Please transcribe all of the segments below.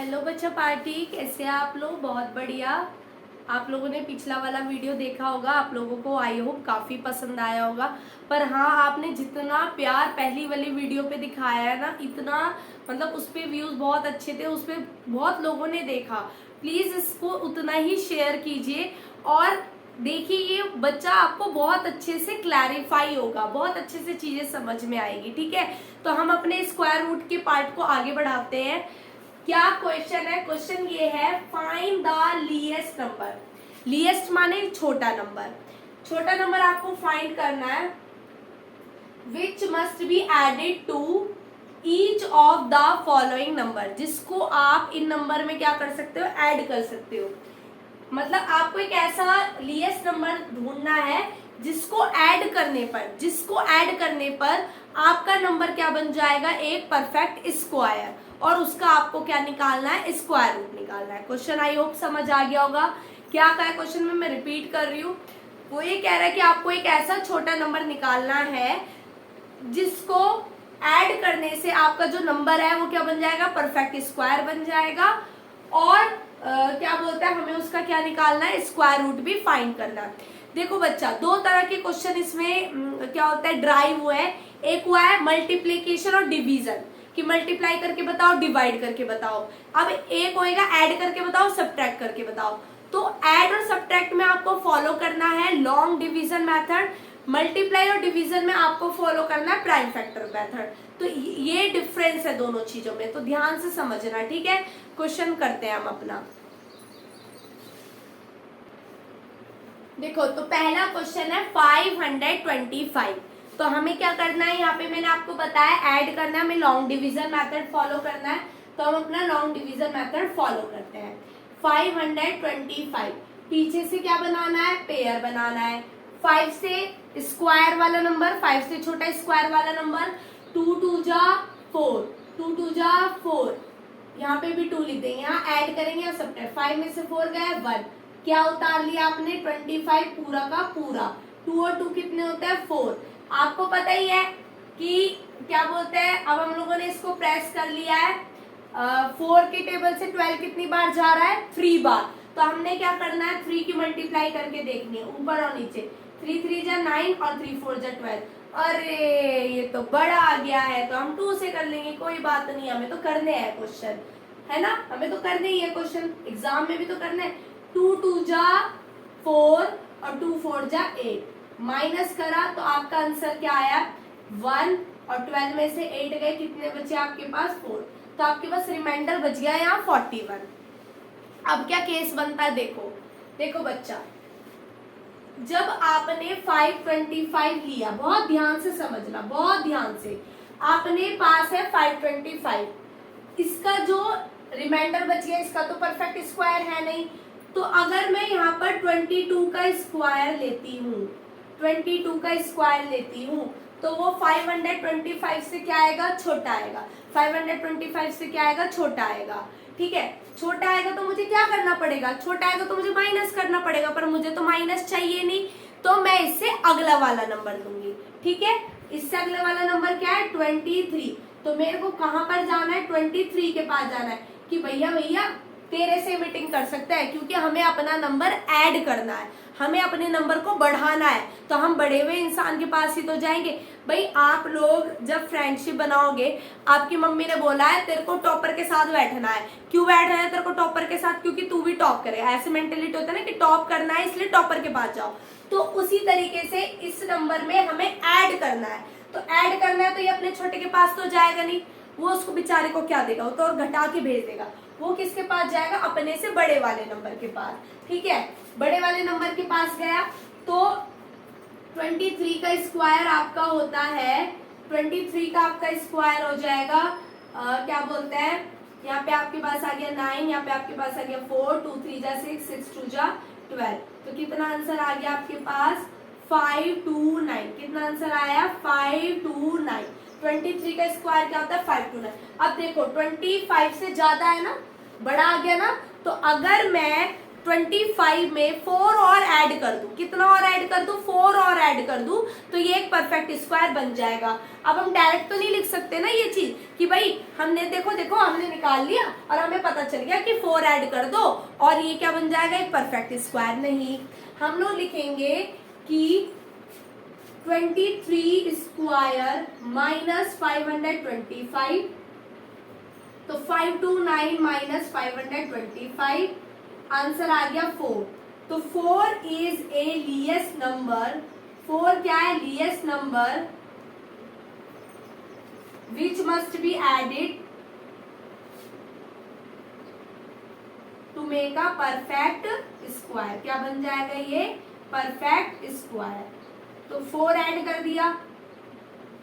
Hello बच्चा party, कैसे हैं आप लोग? बहुत बढ़िया। आप लोगों ने पिछला वाला वीडियो देखा होगा, आप लोगों को आई होप काफ़ी पसंद आया होगा। पर हाँ, आपने जितना प्यार पहली वाली वीडियो पे दिखाया है ना, इतना मतलब उस पे व्यूज़ बहुत अच्छे थे, उस पे बहुत लोगों ने देखा। प्लीज़ इसको उतना ही शेयर कीजिए और देखिए, ये बच्चा आपको बहुत अच्छे से क्लैरिफाई होगा, बहुत अच्छे से चीज़ें समझ में आएगी। ठीक है, तो हम अपने स्क्वायर रूट के पार्ट को आगे बढ़ाते हैं। क्या क्वेश्चन है? क्वेश्चन ये है, find the least number. Least माने छोटा नंबर। छोटा नंबर आपको फाइंड करना है। Which must be added to each of the following number, जिसको आप इन नंबर में क्या कर सकते हो, ऐड कर सकते हो। मतलब आपको एक ऐसा लीएस्ट नंबर ढूंढना है जिसको ऐड करने पर आपका नंबर क्या बन जाएगा, एक परफेक्ट स्क्वायर, और उसका आपको क्या निकालना है, स्क्वायर रूट निकालना है। क्वेश्चन आई होप समझ आ गया होगा। क्या कहा है क्वेश्चन में, मैं रिपीट कर रही हूँ। वो ये कह रहा है कि आपको एक ऐसा छोटा नंबर निकालना है जिसको ऐड करने से आपका जो नंबर है वो क्या बन जाएगा, परफेक्ट स्क्वायर बन जाएगा। और क्या बोलता है, हमें उसका क्या निकालना है, स्क्वायर रूट भी फाइंड करना है। देखो बच्चा, दो तरह के क्वेश्चन इसमें क्या होता है, ड्राइव हुआ है। एक हुआ है मल्टीप्लीकेशन और डिवीजन, कि मल्टीप्लाई करके बताओ, डिवाइड करके बताओ। अब एक होएगा ऐड करके बताओ, सब्ट्रैक्ट करके बताओ। तो ऐड और सब्ट्रैक्ट में आपको फॉलो करना है लॉन्ग डिवीजन मेथड, मल्टीप्लाई और डिवीजन में आपको फॉलो करना है प्राइम फैक्टर मेथड। तो ये डिफरेंस है दोनों चीजों में, तो ध्यान से समझना। ठीक है, क्वेश्चन करते हैं हम अपना। देखो, तो पहला क्वेश्चन है 525। तो हमें क्या करना है, यहाँ पे मैंने आपको बताया ऐड करना है, हमें लॉन्ग डिवीजन मेथड फॉलो करना है। तो हम अपना लॉन्ग डिवीजन मेथड फॉलो करते हैं। 525 पीछे से क्या बनाना है, पेयर बनाना है। 5 से स्क्वायर वाला नंबर, 5 से छोटा स्क्वायर वाला नंबर, 2 2 जा 4, 2 2 जा 4, यहाँ पे भी 2 लिख देंगे। यहाँ ऐड करेंगे या सब्ट्रैक्ट, 5 में से 4 गया 1, क्या उतार लिया आपने, 25 पूरा का पूरा। 2 और 2 कितने होते हैं, 4। आपको पता ही है कि क्या बोलते हैं, अब हम लोगों ने इसको प्रेस कर लिया है। 4 के टेबल से 12 कितनी बार जा रहा है, 3 बार। तो हमने क्या करना है, 3 की मल्टीप्लाई करके देखनी है, ऊपर और नीचे। 3 3 जा 9 और 3 4 जा 12। अरे ये तो बड़ा आ गया है, तो हम 2 से कर लेंगे, कोई बात नहीं, हमें तो करने हैं क्वेश्चन, है ना, हमें तो करने ही है क्वेश्चन, एग्जाम में भी तो करने हैं। 2 2 जा 4 और 2 4 जा 8, माइनस करा तो आपका आंसर क्या आया, 1, और 12 में से 8 गए, कितने बचे आपके पास, 4। तो आपके पास रिमाइंडर बच गया यहाँ 41। अब क्या केस बनता है, देखो देखो बच्चा, जब आपने 525 लिया, बहुत ध्यान से समझना, बहुत ध्यान से, आपने पास है 525, इसका जो रिमाइंडर बच गया, इसका तो परफेक्ट स्क्वायर है नहीं। तो अगर मैं यहाँ पर 22 का स्क्वायर लेती हूँ, 22 का स्क्वायर लेती हूँ, तो वो 525 से क्या आएगा, छोटा आएगा। 525 से क्या आएगा, छोटा आएगा। ठीक है, छोटा आएगा तो मुझे क्या करना पड़ेगा, छोटा आएगा तो मुझे माइनस करना पड़ेगा, पर मुझे तो माइनस चाहिए नहीं, तो मैं इससे अगला वाला नंबर लूंगी। ठीक है, इससे अगला वाला नंबर क्या है, 23। तो मेरे को कहां पर जाना है, 23 के पास जाना है, कि भैया भैया तेरे से मीटिंग कर सकता है, क्योंकि हमें अपना नंबर ऐड करना है, हमें अपने नंबर को बढ़ाना है। तो हम बढ़े हुए इंसान के पास ही तो जाएंगे। भाई आप लोग जब फ्रेंडशिप बनाओगे, आपकी मम्मी ने बोला है तेरे को टॉपर के साथ बैठना है, क्यों बैठना है तेरे को टॉपर के साथ, क्योंकि तू भी टॉप करे, ऐसे मेंटेलिटी होता है ना कि टॉप करना है इसलिए टॉपर के पास जाओ। तो उसी तरीके से इस नंबर में हमें ऐड करना है, तो ऐड करना है तो ये अपने छोटे के पास तो जाएगा नहीं, वो उसको बेचारे को क्या देगा, वो तो और घटा के भेज देगा। वो किसके पास जाएगा, अपने से बड़े वाले नंबर के पास। ठीक है, बड़े वाले नंबर के पास गया तो 23 का स्क्वायर आपका होता है, 23 का आपका स्क्वायर हो जाएगा क्या बोलते हैं, यहाँ पे आपके पास आ गया 9, यहाँ पे आपके पास आ गया 4, 2 3 जा 6, 6 2 जा 12। तो कितना आंसर आ गया आपके पास, 529। कितना आंसर आया, 529। 23 का स्क्वायर क्या होता है, 529। अब देखो 25 से ज्यादा है ना, बड़ा आ गया ना, तो अगर मैं 25 में 4 और ऐड कर दूं, कितना और ऐड कर दूं, 4 और ऐड कर दूं, तो ये एक परफेक्ट स्क्वायर बन जाएगा। अब हम डायरेक्ट तो नहीं लिख सकते ना ये चीज कि भाई हमने देखो हमने निकाल लिया और हमें पता चल गया कि 4 ऐड कर दो और ये क्या बन जाएगा, एक परफेक्ट स्क्वायर। नहीं, हम लोग लिखेंगे कि 23 स्क्वायर माइनस 525, तो 529 माइनस 525, आंसर आ गया 4। तो 4 इज ए लीस्ट नंबर, 4 क्या है, least number which must be added to make a perfect square. क्या बन जाएगा ये, परफेक्ट स्क्वायर। तो 4 ऐड कर दिया,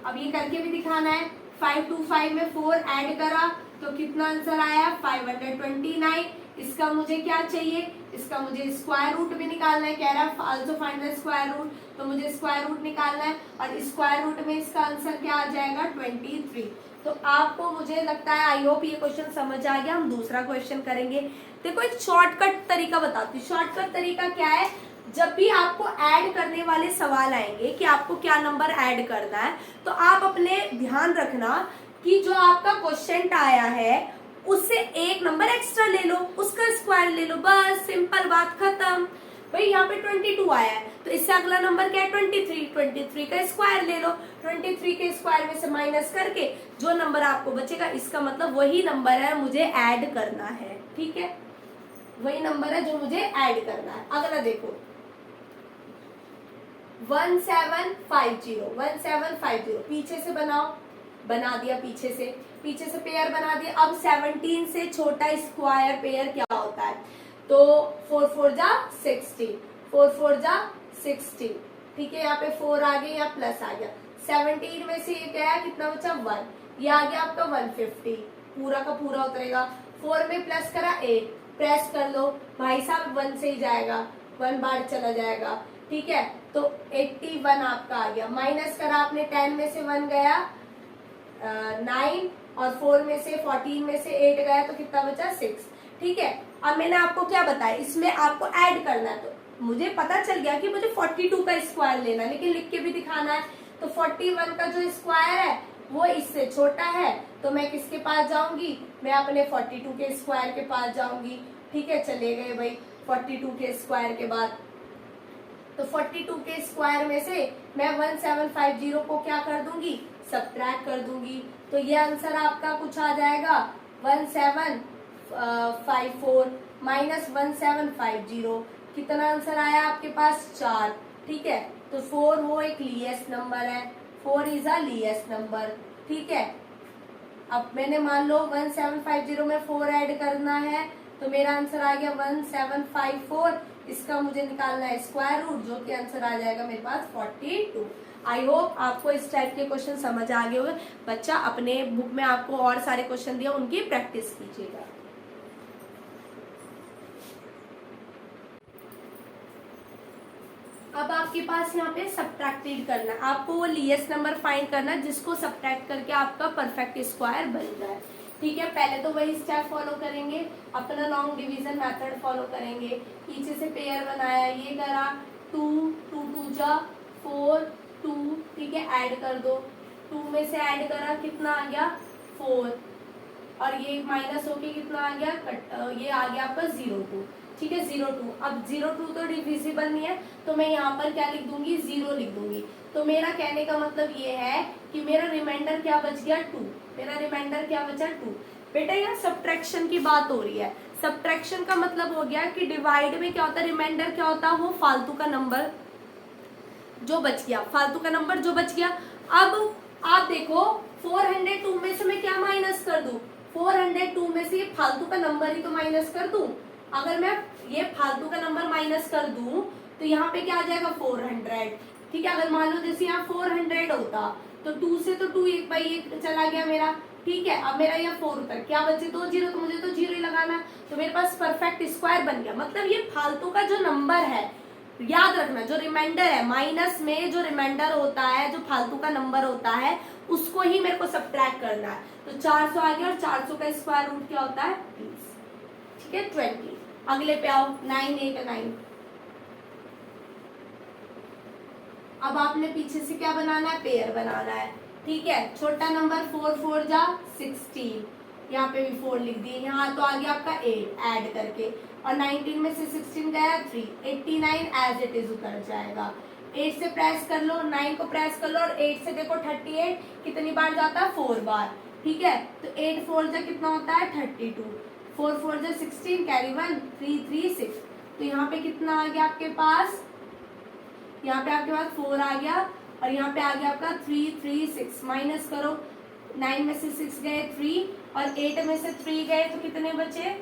अब ये करके भी दिखाना है। 525 में 4 ऐड करा तो कितना आंसर आया, 529। इसका मुझे क्या चाहिए, इसका मुझे स्क्वायर रूट भी निकालना है, कह रहा है also find the square root, तो मुझे स्क्वायर रूट निकालना है और स्क्वायर रूट में इसका आंसर क्या आ जाएगा, 23। तो आपको मुझे लगता है, आई होप ये क्वेश्चन समझ आ गया। हम दूसरा क्वेश्चन करेंगे। देखो एक शॉर्टकट तरीका बताती हूँ। शॉर्टकट तरीका क्या है, जब भी आपको ऐड करने वाले सवाल आएंगे कि आपको क्या नंबर ऐड करना है, तो आप अपने ध्यान रखना कि जो आपका क्वेश्चन आया है उससे एक नंबर एक्स्ट्रा ले लो, उसका स्क्वायर ले लो, बस सिंपल बात खत्म। भाई यहाँ पे 22 आया है तो इससे अगला नंबर क्या है, 23। 23 का स्क्वायर ले लो, 23 के स्क्वायर में से माइनस करके जो नंबर आपको बचेगा, इसका मतलब वही नंबर है मुझे ऐड करना है। ठीक है, वही नंबर है जो मुझे ऐड करना है। अगला देखो 1750, पीछे से बनाओ, बना दिया पीछे से पेयर बना दिया। अब 17 से छोटा स्क्वायर पेयर क्या होता है, तो 4 4 जा 16, 4 4 जा 16। ठीक है, यहाँ पे 4 आ गया, यहाँ प्लस आ गया। 17 में से ये क्या है, कितना बचा, 1, ये आ गया आपका 150, पूरा का पूरा उतरेगा। 4 में प्लस करा 8, प्रेस कर लो भाई साहब, 1 से ही जाएगा, 1 बार चला जाएगा। ठीक है, तो 81 आपका आ गया। माइनस करा आपने, 10 में से 1 गया 9 और 4 में से 14 में से 8 गया, तो कितना बचा 6। ठीक है, अब मैंने आपको क्या बताया, इसमें आपको ऐड करना है। तो मुझे पता चल गया कि मुझे 42 का स्क्वायर लेना है, लेकिन लिख के भी दिखाना है। तो 41 का जो स्क्वायर है वो इससे छोटा है, तो मैं किसके पास जाऊंगी, मैं अपने 42 के स्क्वायर के पास जाऊंगी। ठीक है, चले गए भाई 42 के स्क्वायर के बाद। तो 42 के स्क्वायर में से मैं 1750 को क्या कर दूंगी, सब्ट्रैक्ट कर दूंगी। तो ये आंसर आपका कुछ आ जाएगा 1754 माइनस 1750, कितना आंसर आया आपके पास, 4। ठीक है, तो 4 वो एक लीस्ट नंबर है, 4 इज अ लीस्ट नंबर। ठीक है, अब मैंने मान लो 1750 में 4 ऐड करना है, तो मेरा आंसर आ गया 1754। इसका मुझे निकालना है स्क्वायर रूट, जो कि आंसर आ जाएगा मेरे पास 42। आई होप आपको इस टाइप के क्वेश्चन समझ आ गए होंगे। बच्चा अपने बुक में आपको और सारे क्वेश्चन दिए, उनकी प्रैक्टिस कीजिएगा। अब आपके पास यहाँ पे सब्ट्रैक्टेड करना है, आपको वो लीस्ट नंबर फाइंड करना है जिसको सब्ट्रैक्ट करके आपका परफेक्ट स्क्वायर बन जाए। ठीक है, पहले तो वही स्टेप फॉलो करेंगे, अपना लॉन्ग डिवीजन मेथड फॉलो करेंगे। पीछे से पेयर बनाया, ये करा 2 2 2 जा 4 2। ठीक है, ऐड कर दो, 2 में से ऐड करा, कितना आ गया 4, और ये माइनस होके कितना आ गया, ये आ गया आपका 02। ठीक है, 02। अब 02 तो डिविजिबल नहीं है, तो मैं यहाँ पर क्या लिख दूंगी, 0 लिख दूंगी। तो मेरा कहने का मतलब ये है कि मेरा रिमाइंडर क्या बच गया, 2। मेरा रिमाइंडर क्या बचा, 2। बेटा यहाँ सब्ट्रैक्शन की बात हो रही है। सब्ट्रैक्शन का मतलब हो गया कि डिवाइड में क्या होता है, रिमाइंडर क्या होता है, वो फालतू का नंबर जो बच गया, फालतू का नंबर जो बच गया। अब आप देखो 402 में से मैं क्या माइनस कर दूं, 402 में से ये फालतू का नंबर ही तो माइनस कर दूं। अगर मैं ये फालतू का नंबर माइनस कर दूं तो यहाँ पे क्या आ जाएगा, 400। ठीक है, अगर मान लो जैसे यहाँ 400 होता तो 2 से तो 2 1 बाई 1 चला गया मेरा। ठीक है, अब मेरा यहाँ 4 उतर, क्या बचे 2 0, तो मुझे तो 0 ही लगाना है। तो मेरे पास परफेक्ट स्क्वायर बन गया। मतलब ये फालतू का जो नंबर है, याद रखना, जो रिमाइंडर है, माइनस में जो रिमाइंडर होता है, जो फालतू का नंबर होता है, उसको ही मेरे को सब्ट्रैक्ट करना है। तो 400 आ गया, और 400 का स्क्वायर रूट क्या होता है, 20। ठीक है, 20। अगले पे आओ, 9 8 9। अब आपने पीछे से क्या बनाना है, पेयर बनाना है, ठीक है। छोटा नंबर 4 4 जा 16, यहाँ पे भी 4 लिख दिए, यहाँ तो आ गया आपका 8 ऐड करके, और 19 में से 16 गया 3, 89 एज इट इज उतर जाएगा। 8 से प्रेस कर लो, 9 को प्रेस कर लो, और 8 से देखो 38 कितनी बार जाता है, 4 बार, ठीक है। तो 8 4 जा कितना होता है 32, 4 4 जा 16, कैरी 1, 3 3 6। तो यहाँ पे कितना आ गया आपके पास, यहाँ पे आपके पास 4 आ गया, और यहाँ पे आ गया आपका 3 3 6। माइनस करो, 9 में से 6 गए 3, और 8 में से 3 गए तो कितने बचे,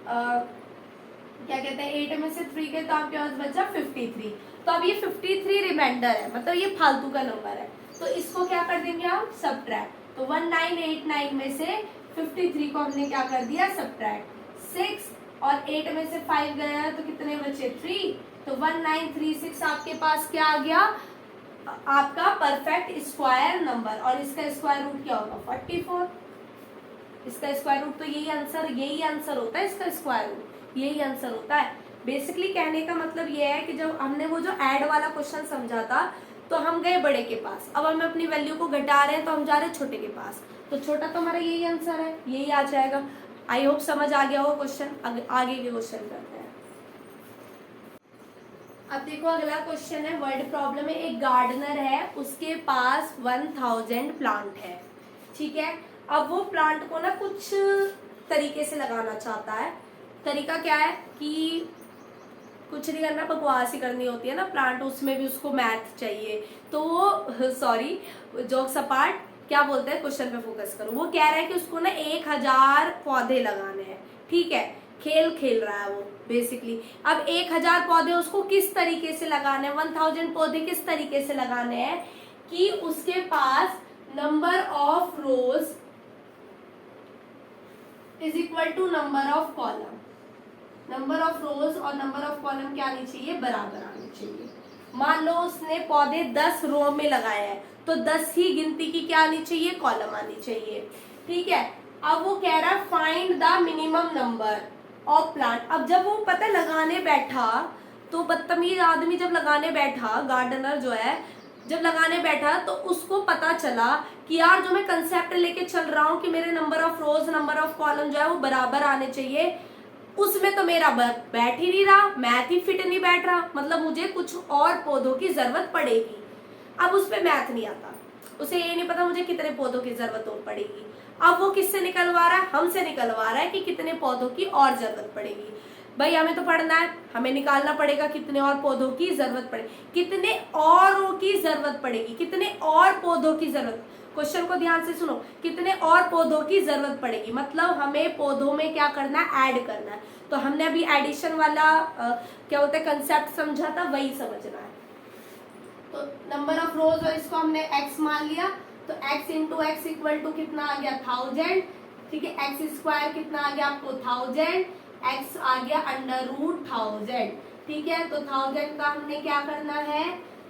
क्या कहते हैं, 8 में से 3 गए तो आपके पास बचा 53। तो अब ये 53 रिमाइंडर है, मतलब ये फालतू का नंबर है, तो इसको क्या कर देंगे हम, सबट्रैक्ट। तो 1989 में से 53 को हमने क्या कर दिया, सबट्रैक्ट। 6 और 8 में से 5 गया तो कितने बचे 3, तो 1936 आपके पास क्या आ गया, आपका परफेक्ट स्क्वायर नंबर। और इसका स्क्वायर रूट क्या होगा 44, इसका स्क्वायर रूट तो यही आंसर होता है, इसका स्क्वायर रूट यही आंसर होता है। बेसिकली कहने का मतलब ये है कि जब हमने वो जो ऐड वाला क्वेश्चन समझा था तो हम गए बड़े के पास, अब हम अपनी वैल्यू को घटा रहे हैं तो हम जा रहे हैं छोटे के पास, तो छोटा तो हमारा यही आंसर है, यही आ जाएगा। आई होप समझ आ गया हो क्वेश्चन। आगे के क्वेश्चन करते हैं। अब देखो अगला क्वेश्चन है, वर्ड प्रॉब्लम है। एक गार्डनर है, उसके पास 1000 प्लांट है, ठीक है। अब वो प्लांट को ना कुछ तरीके से लगाना चाहता है। तरीका क्या है कि कुछ नहीं करना, बकवास ही करनी होती है ना, प्लांट उसमें भी उसको मैथ चाहिए, तो वो सॉरी जोक्स अपार्ट, क्या बोलते हैं, क्वेश्चन पे फोकस करो। वो कह रहा है कि उसको ना 1000 पौधे लगाने हैं, ठीक है। खेल रहा है वो बेसिकली। अब 1000 पौधे उसको किस तरीके से लगाने हैं, 1000 पौधे किस तरीके से लगाने हैं कि उसके पास number of rows is equal to number of column. Number of rows और नंबर ऑफ कॉलम क्या आनी चाहिए, बराबर आनी चाहिए। मान लो उसने पौधे 10 रो में लगाए हैं, तो 10 ही गिनती की क्या आनी चाहिए, कॉलम आनी चाहिए, ठीक है। अब वो कह रहा है find the minimum number of plant. अब जब वो पता लगाने बैठा, तो बदतमीज आदमी जब लगाने बैठा, गार्डनर जो है जब लगाने बैठा, तो उसको पता चला कि यार जो मैं कंसेप्ट लेके चल रहा हूँ कि मेरे number of rose number of column जो है वो बराबर आने चाहिए, उसमें तो मेरा बैठ ही नहीं रहा, मैथ ही फिट नहीं बैठ रहा, मतलब मुझे कुछ और पौधों की जरूरत पड़ेगी। अब उस पर मैथ नहीं आता, उसे ये नहीं पता मुझे कितने पौधों की जरूरत पड़ेगी। अब वो किससे निकलवा रहा है, हमसे निकलवा रहा है कि कितने पौधों की और जरूरत पड़ेगी। भाई हमें तो पढ़ना है, हमें निकालना पड़ेगा कितने और पौधों की जरूरत पड़ेगी, कितने औरों की जरूरत पड़ेगी, कितने और पौधों की जरूरत। क्वेश्चन को ध्यान से सुनो, कितने और पौधों की जरूरत पड़ेगी, मतलब हमें पौधों में क्या करना है, ऐड करना है। तो हमने अभी एडिशन वाला क्या होता है कंसेप्ट समझा था, वही समझना है। तो नंबर ऑफ रोज और इसको हमने x मान लिया, तो x into x equal to कितना आ गया 1000, ठीक है। एक्स स्क्वायर कितना आ गया आपको 1000, x आ गया अंडर रूट 1000, ठीक है। तो 1000 का हमने क्या करना है,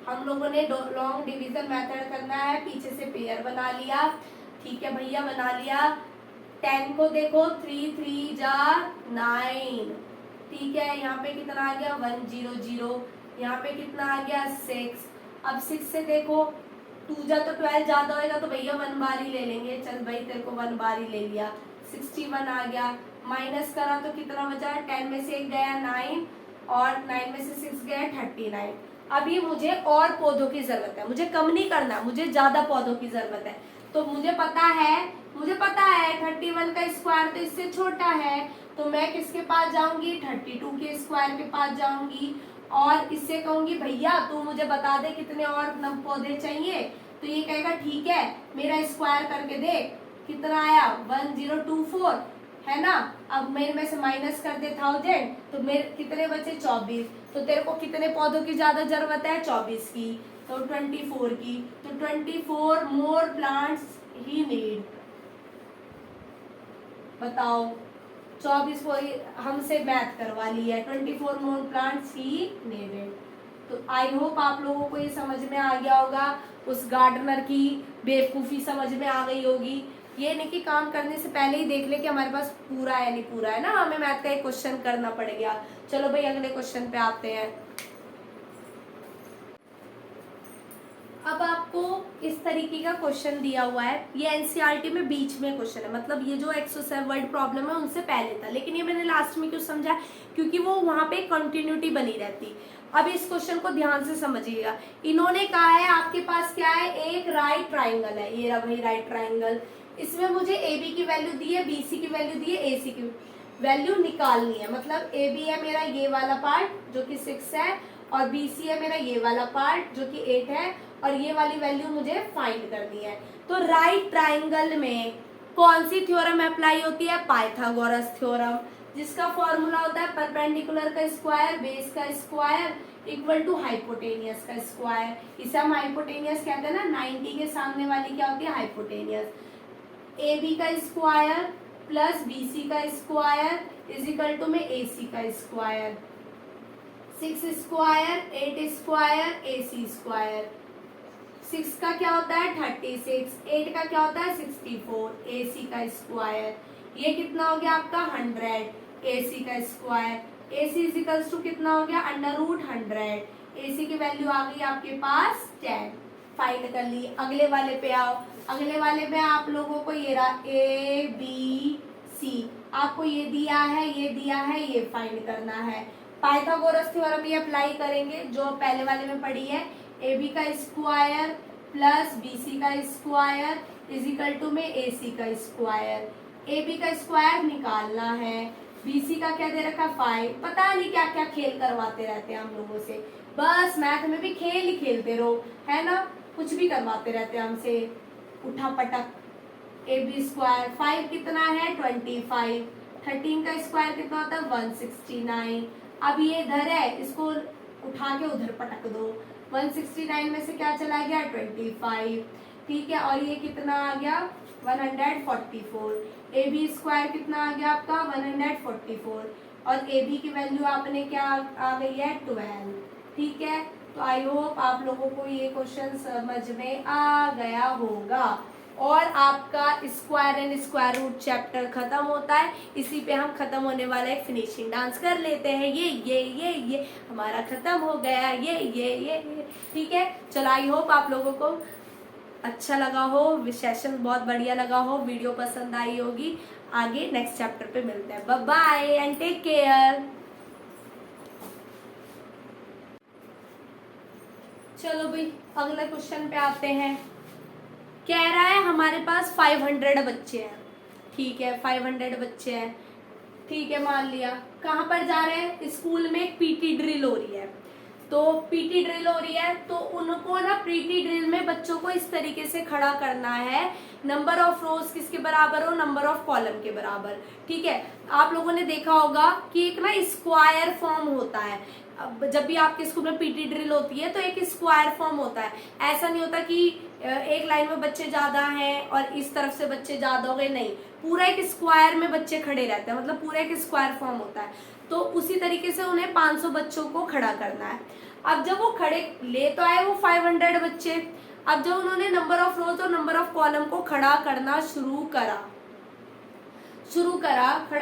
हम लोगों ने लॉन्ग डिवीजन मेथड करना है, पीछे से पेयर बना लिया, ठीक है भैया बना लिया। 10 को देखो 3 3 जा 9, ठीक है। यहाँ पे कितना आ गया 100, यहाँ पे कितना आ गया 6। अब 6 से देखो 2 जा तो 12 ज्यादा होएगा, तो भैया 1 बार ही ले लेंगे, चल भाई तेरे को 1 बार ही ले लिया, 61 आ गया। माइनस करा तो कितना बचा, 10 में से 1 गया 9, और 9 में से 6 गया 39। अभी मुझे और पौधों की जरूरत है, मुझे कम नहीं करना, मुझे ज्यादा पौधों की जरूरत है। तो मुझे पता है 31 का स्क्वायर तो इससे छोटा है, तो मैं किसके पास जाऊंगी, 32 के स्क्वायर के पास जाऊंगी, और इससे कहूंगी भैया तू मुझे बता दे कितने और पौधे चाहिए। तो ये कहेगा ठीक है मेरा स्क्वायर करके दे, कितना आया 1024, है ना। अब मेरे में से माइनस कर दे 1000, तो मेरे कितने बचे 24। तो तेरे को कितने पौधों की ज्यादा जरूरत है, 24 की, तो 24 की, तो 24 मोर प्लांट्स ही नीड। बताओ 24 हमसे मैथ करवा ली है, 24 मोर प्लांट्स ही नीडेड। तो आई होप आप लोगों को ये समझ में आ गया होगा, उस गार्डनर की बेवकूफ़ी समझ में आ गई होगी। ये नहीं कि काम करने से पहले ही देख ले कि हमारे पास पूरा है नहीं पूरा है ना, हमें मैथ का एक क्वेश्चन करना पड़ेगा। चलो भाई अगले क्वेश्चन पे आते हैं। अब आपको इस तरीके का क्वेश्चन दिया हुआ है, ये एनसीईआरटी में बीच में क्वेश्चन है, मतलब ये जो 107 वर्ड प्रॉब्लम है उनसे पहले था, लेकिन ये मैंने लास्ट में क्यों समझा, क्योंकि वो वहां पे कंटिन्यूटी बनी रहती। अब इस क्वेश्चन को ध्यान से समझिएगा। इन्होंने कहा है आपके पास क्या है, एक राइट ट्राइंगल है, ये रहा भाई राइट ट्राइंगल, इसमें मुझे ए बी की वैल्यू दी है, बी सी की वैल्यू दी है, ए सी की वैल्यू निकालनी है। मतलब ए बी है मेरा ये वाला पार्ट जो कि 6 है, और बी सी है मेरा ये वाला पार्ट जो कि 8 है, और ये वाली वैल्यू मुझे फाइंड करनी है। तो राइट ट्राइंगल में कौन सी थ्योरम अप्लाई होती है, पाइथागोरस थ्योरम, जिसका फॉर्मूला होता है परपेंडिकुलर का स्क्वायर बेस का स्क्वायर इक्वल टू हाइपोटेनियस का स्क्वायर। इसे हम हाइपोटेनियस कहते हैं ना, 90 के सामने वाली क्या होती है, हाइपोटेनियस। ए बी का स्क्वायर प्लस बी सी का स्क्वायर इज इक्वल टू में ए सी का स्क्वायर, 6 स्क्वायर 8 स्क्वायर ए सी स्क्वायर। 6 का क्या होता है 36, 8 का क्या होता है 64, ए सी का स्क्वायर। ये कितना हो गया आपका 100, ए सी का square. A C equals to कितना हो गया √100, ए सी की वैल्यू आ गई आपके पास 10, फाइंड कर ली। अगले वाले पे आओ, अगले वाले में आप लोगों को ये रहा ए बी सी, आपको ये दिया है ये दिया है, ये फाइंड करना है। पाइथागोरस थ्योरम ये अप्लाई करेंगे जो पहले वाले में पढ़ी है, ए बी का स्क्वायर प्लस बी सी का स्क्वायर इज इक्वल टू में ए सी का स्क्वायर। ए बी का स्क्वायर निकालना है, बी सी का क्या दे रखा 5, पता नहीं क्या क्या खेल करवाते रहते हैं हम लोगों से, बस मैथ में भी खेल ही खेलते रहो, है ना, कुछ भी करवाते रहते हैं हमसे उठा पटक। ए बी स्क्वायर 5 कितना है 25, 13 का स्क्वायर कितना होता है 169। अब ये इधर है, इसको उठा के उधर पटक दो, 169 में से क्या चला गया 25, ठीक है, और ये कितना आ गया 144। ए बी स्क्वायर कितना आ गया आपका 144, और ए बी की वैल्यू आपने क्या आ गई है 12, ठीक है। तो आई होप आप लोगों को ये क्वेश्चन समझ में आ गया होगा, और आपका square and square root chapter खत्म होता है। इसी पे हम खत्म होने वाला एक फिनिशिंग डांस कर लेते हैं, ये हमारा खत्म हो गया, ये ठीक है। चलो आई होप आप लोगों को अच्छा लगा हो, सेशन बहुत बढ़िया लगा हो, वीडियो पसंद आई होगी। आगे नेक्स्ट चैप्टर पे मिलते हैं, bye bye and take care. चलो भाई अगले क्वेश्चन पे आते हैं। कह रहा है हमारे पास 500 बच्चे हैं, ठीक है 500 बच्चे हैं, ठीक है मान लिया। कहाँ पर जा रहे हैं, स्कूल में एक पीटी ड्रिल हो रही है, तो पीटी ड्रिल हो रही है तो उनको ना पीटी ड्रिल में बच्चों को इस तरीके से खड़ा करना है, नंबर ऑफ रोज किसके बराबर हो, नंबर ऑफ कॉलम के बराबर, ठीक है। आप लोगों ने देखा होगा कि एक ना स्क्वायर फॉर्म होता है, जब भी आपके स्कूल में पीटी ड्रिल होती है तो एक स्क्वायर फॉर्म होता है। ऐसा नहीं होता कि एक लाइन में बच्चे ज्यादा हैं और इस तरफ से बच्चे ज्यादा हो गए, नहीं, पूरा एक स्क्वायर में बच्चे खड़े रहते हैं, मतलब पूरा एक स्क्वायर फॉर्म होता है। तो उसी तरीके से उन्हें 500 बच्चों को खड़ा करना है। अब जब वो खड़े ले तो आए वो 500 बच्चे, अब जब उन्होंने नंबर ऑफ रोज और नंबर ऑफ कॉलम को खड़ा करना शुरू खड़ा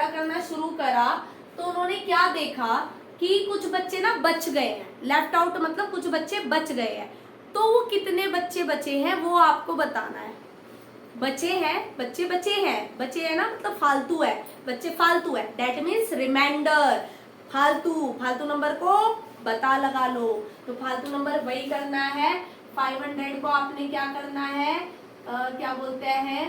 करना शुरू करा, तो उन्होंने क्या देखा कि कुछ बच्चे ना बच गए हैं, लेफ्ट आउट मतलब कुछ बच्चे बच गए हैं। तो वो कितने बच्चे बचे हैं वो आपको बताना है। बचे हैं ना, मतलब फालतू है, बच्चे फालतू है, दैट मीन्स रिमाइंडर, फालतू नंबर को बता लगा लो। तो फालतू नंबर वही करना है, 500 को आपने क्या करना है, क्या बोलते हैं,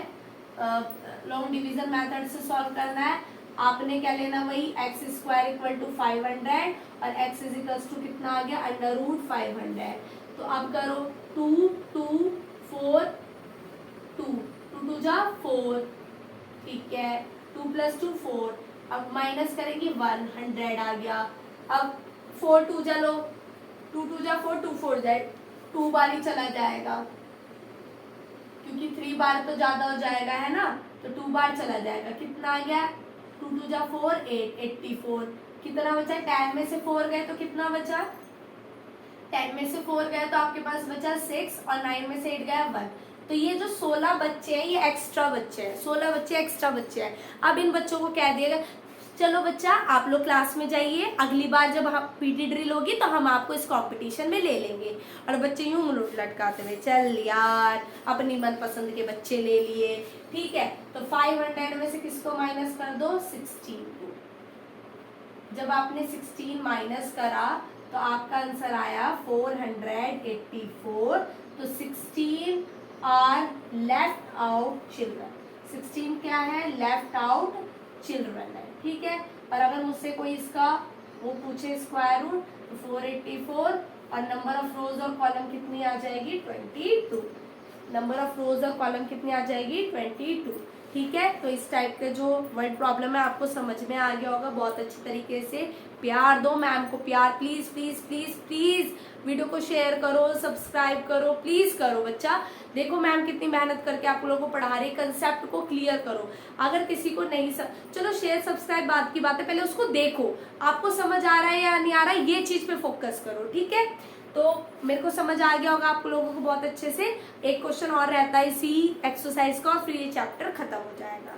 लॉन्ग डिवीजन मेथड से सॉल्व करना है। आपने क्या लेना, वही x स्क्वायर इक्वल टू 500 और x इज इक्वल टू कितना आ गया √500। तो अब करो 2 2 4 2 2 2 जा 4, ठीक है, 2 + 2 4, अब माइनस करेंगे 100 आ गया। अब 4 2 जा लो, 2 2 जा 4, 2 4 जाए, 2 बार ही चला जाएगा क्योंकि 3 बार तो ज्यादा हो जाएगा है ना, तो 2 बार चला जाएगा। कितना आ गया 2 2 जा 4 8 84, कितना बचा 10 में से 4 गए तो कितना बचा, 10 में से 4 गया तो आपके पास बचा 6 और 9 में से 8 गया 1, तो ये जो 16 बच्चे हैं ये एक्स्ट्रा बच्चे हैं, 16 बच्चे एक्स्ट्रा बच्चे हैं। अब इन बच्चों को कह दिएगा चलो बच्चा आप लोग क्लास में जाइए, अगली बार जब पीटी ड्रिल होगी तो हम आपको इस कंपटीशन में ले लेंगे। और बच्चे यूं मुंह लटकाते हुए चल यार, अपनी मनपसंद के बच्चे ले लिए, ठीक है। तो 500 में से किसको माइनस कर दो, 16 को। जब आपने 16 माइनस करा तो आपका आंसर आया 484। तो 16 आर लेफ्ट आउट चिल्ड्रन, 16 क्या है, लेफ्ट आउट चिल्ड्रन है, ठीक है। और अगर मुझसे कोई इसका वो पूछे स्क्वायर रूट तो 484 और नंबर ऑफ रोज और कॉलम कितनी आ जाएगी, 22। नंबर ऑफ रोज और कॉलम कितनी आ जाएगी, 22, ठीक है। तो इस टाइप के जो वर्ड प्रॉब्लम है आपको समझ में आ गया होगा बहुत अच्छी तरीके से। प्यार दो मैम को, प्यार please please please please. Video को शेयर करो, सब्सक्राइब करो, प्लीज करो बच्चा। देखो मैम कितनी मेहनत करके आप लोगों को पढ़ा रही, कंसेप्ट को क्लियर करो। अगर किसी को नहीं चलो शेयर सब्सक्राइब बात की बात है, पहले उसको देखो आपको समझ आ रहा है या नहीं आ रहा है, ये चीज पे फोकस करो, ठीक है। तो मेरे को समझ आ गया होगा आप लोगों को बहुत अच्छे से। एक क्वेश्चन और रहता है इसी एक्सरसाइज का और फिर ये चैप्टर खत्म हो जाएगा।